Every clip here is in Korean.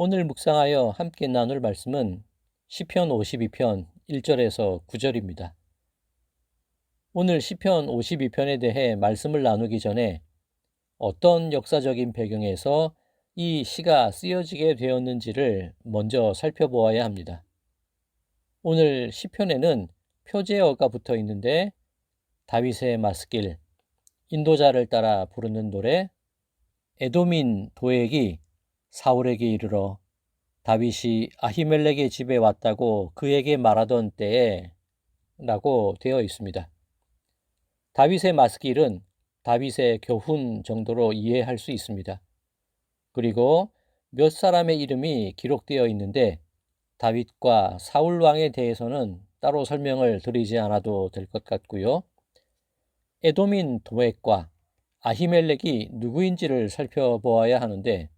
오늘 묵상하여 함께 나눌 말씀은 시편 52편 1절에서 9절입니다. 오늘 시편 52편에 대해 말씀을 나누기 전에 어떤 역사적인 배경에서 이 시가 쓰여지게 되었는지를 먼저 살펴보아야 합니다. 오늘 시편에는 표제어가 붙어 있는데 다윗의 마스길, 인도자를 따라 부르는 노래, 에돔인 도액이 사울에게 이르러 다윗이 아히멜렉의 집에 왔다고 그에게 말하던 때에 라고 되어 있습니다. 다윗의 마스길은 다윗의 교훈 정도로 이해할 수 있습니다. 그리고 몇 사람의 이름이 기록되어 있는데 다윗과 사울 왕에 대해서는 따로 설명을 드리지 않아도 될 것 같고요. 에돔인 도액과 아히멜렉이 누구인지를 살펴보아야 하는데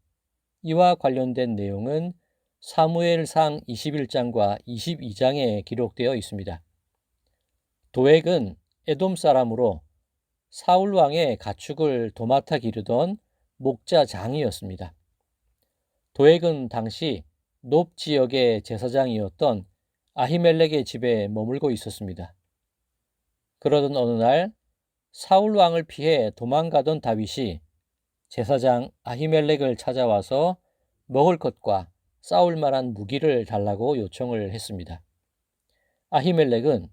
이와 관련된 내용은 사무엘상 21장과 22장에 기록되어 있습니다. 도액은 에돔 사람으로 사울 왕의 가축을 도맡아 기르던 목자장이었습니다. 도액은 당시 높 지역의 제사장이었던 아히멜렉의 집에 머물고 있었습니다. 그러던 어느 날 사울 왕을 피해 도망가던 다윗이 제사장 아히멜렉을 찾아와서 먹을 것과 싸울 만한 무기를 달라고 요청을 했습니다. 아히멜렉은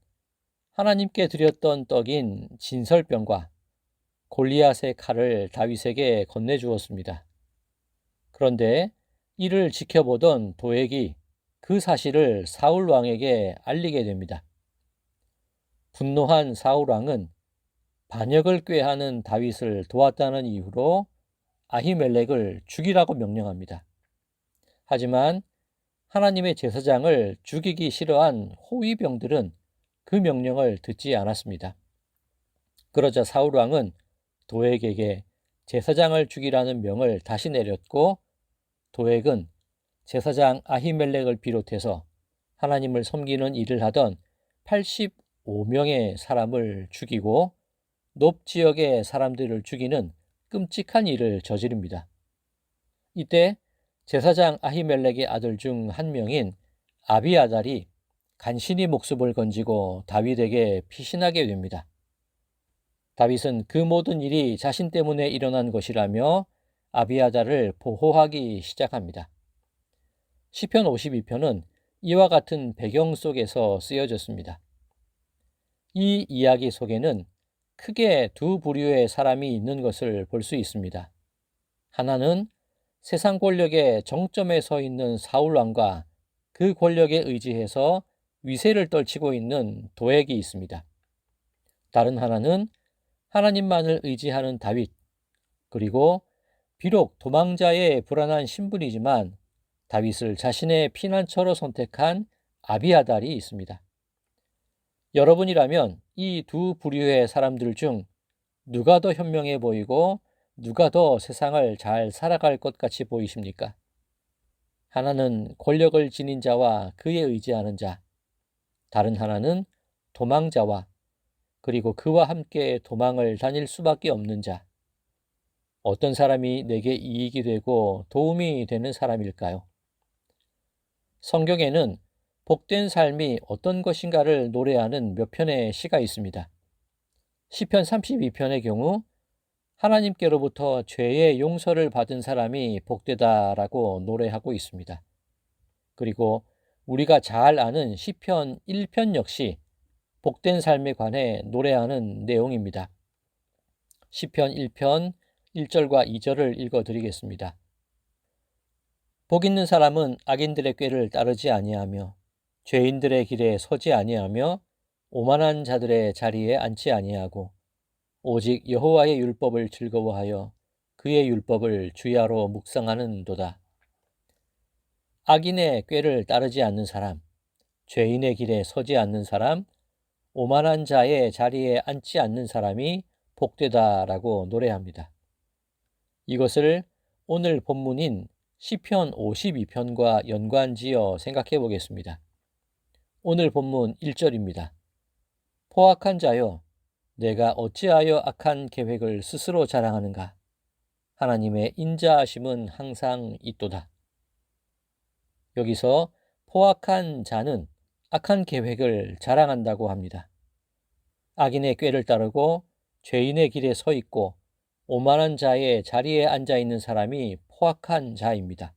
하나님께 드렸던 떡인 진설병과 골리앗의 칼을 다윗에게 건네주었습니다. 그런데 이를 지켜보던 도액이 그 사실을 사울 왕에게 알리게 됩니다. 분노한 사울 왕은 반역을 꾀하는 다윗을 도왔다는 이유로 아히멜렉을 죽이라고 명령합니다. 하지만 하나님의 제사장을 죽이기 싫어한 호위병들은 그 명령을 듣지 않았습니다. 그러자 사울 왕은 도액에게 제사장을 죽이라는 명을 다시 내렸고 도액은 제사장 아히멜렉을 비롯해서 하나님을 섬기는 일을 하던 85명의 사람을 죽이고 높 지역의 사람들을 죽이는 끔찍한 일을 저지릅니다. 이때 제사장 아히멜렉의 아들 중 한 명인 아비아달이 간신히 목숨을 건지고 다윗에게 피신하게 됩니다. 다윗은 그 모든 일이 자신 때문에 일어난 것이라며 아비아달을 보호하기 시작합니다. 시편 52편은 이와 같은 배경 속에서 쓰여졌습니다. 이 이야기 속에는 크게 두 부류의 사람이 있는 것을 볼 수 있습니다. 하나는 세상 권력의 정점에 서 있는 사울 왕과 그 권력에 의지해서 위세를 떨치고 있는 도액이 있습니다. 다른 하나는 하나님만을 의지하는 다윗, 그리고 비록 도망자의 불안한 신분이지만 다윗을 자신의 피난처로 선택한 아비아달이 있습니다. 여러분이라면 이 두 부류의 사람들 중 누가 더 현명해 보이고 누가 더 세상을 잘 살아갈 것 같이 보이십니까? 하나는 권력을 지닌 자와 그에 의지하는 자, 다른 하나는 도망자와 그리고 그와 함께 도망을 다닐 수밖에 없는 자. 어떤 사람이 내게 이익이 되고 도움이 되는 사람일까요? 성경에는 복된 삶이 어떤 것인가를 노래하는 몇 편의 시가 있습니다. 시편 32편의 경우 하나님께로부터 죄의 용서를 받은 사람이 복되다라고 노래하고 있습니다. 그리고 우리가 잘 아는 시편 1편 역시 복된 삶에 관해 노래하는 내용입니다. 시편 1편 1절과 2절을 읽어드리겠습니다. 복 있는 사람은 악인들의 꾀를 따르지 아니하며 죄인들의 길에 서지 아니하며 오만한 자들의 자리에 앉지 아니하고 오직 여호와의 율법을 즐거워하여 그의 율법을 주야로 묵상하는도다. 악인의 꾀를 따르지 않는 사람, 죄인의 길에 서지 않는 사람, 오만한 자의 자리에 앉지 않는 사람이 복되다라고 노래합니다. 이것을 오늘 본문인 시편 52편과 연관지어 생각해 보겠습니다. 오늘 본문 1절입니다. 포악한 자여, 내가 어찌하여 악한 계획을 스스로 자랑하는가? 하나님의 인자하심은 항상 있도다. 여기서 포악한 자는 악한 계획을 자랑한다고 합니다. 악인의 꾀를 따르고 죄인의 길에 서 있고 오만한 자의 자리에 앉아 있는 사람이 포악한 자입니다.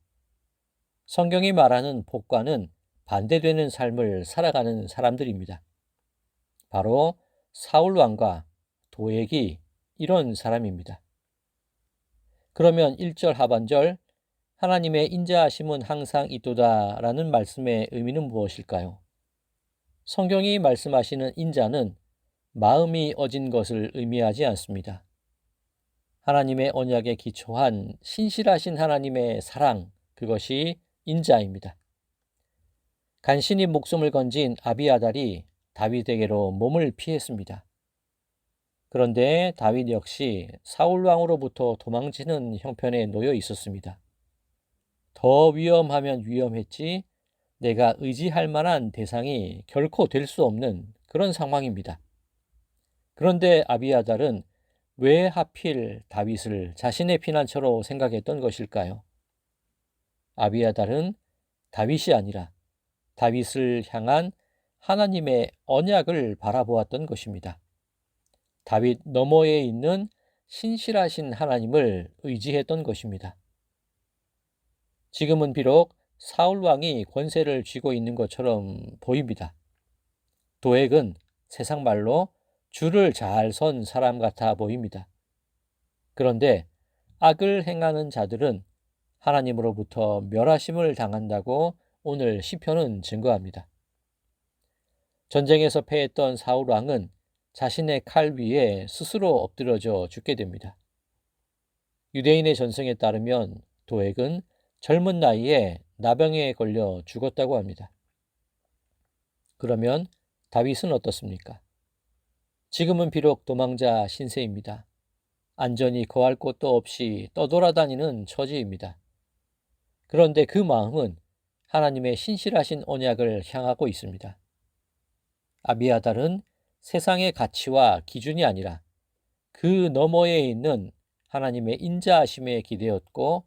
성경이 말하는 복과는 반대되는 삶을 살아가는 사람들입니다. 바로 사울 왕과 도액이 이런 사람입니다. 그러면 1절 하반절 하나님의 인자하심은 항상 있도다 라는 말씀의 의미는 무엇일까요? 성경이 말씀하시는 인자는 마음이 어진 것을 의미하지 않습니다. 하나님의 언약에 기초한 신실하신 하나님의 사랑, 그것이 인자입니다. 간신히 목숨을 건진 아비아달이 다윗에게로 몸을 피했습니다. 그런데 다윗 역시 사울 왕으로부터 도망치는 형편에 놓여 있었습니다. 더 위험하면 위험했지 내가 의지할 만한 대상이 결코 될 수 없는 그런 상황입니다. 그런데 아비아달은 왜 하필 다윗을 자신의 피난처로 생각했던 것일까요? 아비아달은 다윗이 아니라 다윗을 향한 하나님의 언약을 바라보았던 것입니다. 다윗 너머에 있는 신실하신 하나님을 의지했던 것입니다. 지금은 비록 사울 왕이 권세를 쥐고 있는 것처럼 보입니다. 도액은 세상 말로 줄을 잘 선 사람 같아 보입니다. 그런데 악을 행하는 자들은 하나님으로부터 멸하심을 당한다고 오늘 시편은 증거합니다. 전쟁에서 패했던 사울 왕은 자신의 칼 위에 스스로 엎드러져 죽게 됩니다. 유대인의 전승에 따르면 도액은 젊은 나이에 나병에 걸려 죽었다고 합니다. 그러면 다윗은 어떻습니까? 지금은 비록 도망자 신세입니다. 안전히 거할 곳도 없이 떠돌아다니는 처지입니다. 그런데 그 마음은 하나님의 신실하신 언약을 향하고 있습니다. 아비아달은 세상의 가치와 기준이 아니라 그 너머에 있는 하나님의 인자하심에 기대었고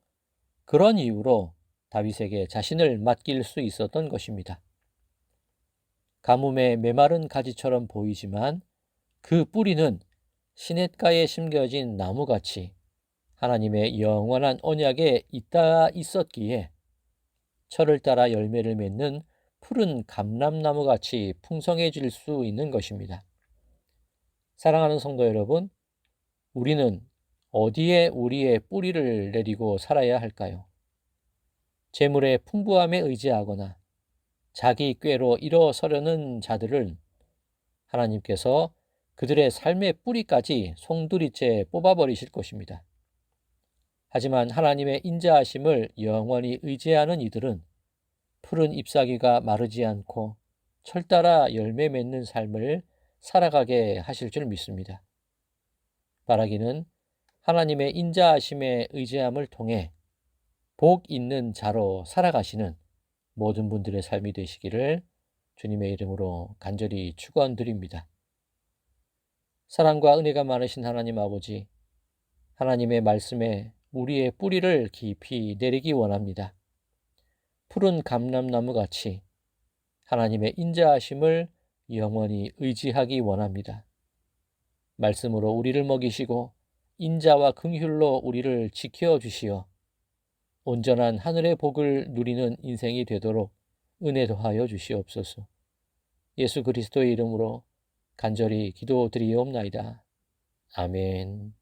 그런 이유로 다윗에게 자신을 맡길 수 있었던 것입니다. 가뭄에 메마른 가지처럼 보이지만 그 뿌리는 시냇가에 심겨진 나무같이 하나님의 영원한 언약에 있었기에 철을 따라 열매를 맺는 푸른 감람나무같이 풍성해질 수 있는 것입니다. 사랑하는 성도 여러분, 우리는 어디에 우리의 뿌리를 내리고 살아야 할까요? 재물의 풍부함에 의지하거나 자기 꾀로 일어서려는 자들은 하나님께서 그들의 삶의 뿌리까지 송두리째 뽑아버리실 것입니다. 하지만 하나님의 인자하심을 영원히 의지하는 이들은 푸른 잎사귀가 마르지 않고 철 따라 열매 맺는 삶을 살아가게 하실 줄 믿습니다. 바라기는 하나님의 인자하심에 의지함을 통해 복 있는 자로 살아가시는 모든 분들의 삶이 되시기를 주님의 이름으로 간절히 축원드립니다. 사랑과 은혜가 많으신 하나님 아버지, 하나님의 말씀에 우리의 뿌리를 깊이 내리기 원합니다. 푸른 감람나무 같이 하나님의 인자하심을 영원히 의지하기 원합니다. 말씀으로 우리를 먹이시고 인자와 긍휼로 우리를 지켜주시어 온전한 하늘의 복을 누리는 인생이 되도록 은혜 더하여 주시옵소서. 예수 그리스도의 이름으로 간절히 기도드리옵나이다. 아멘.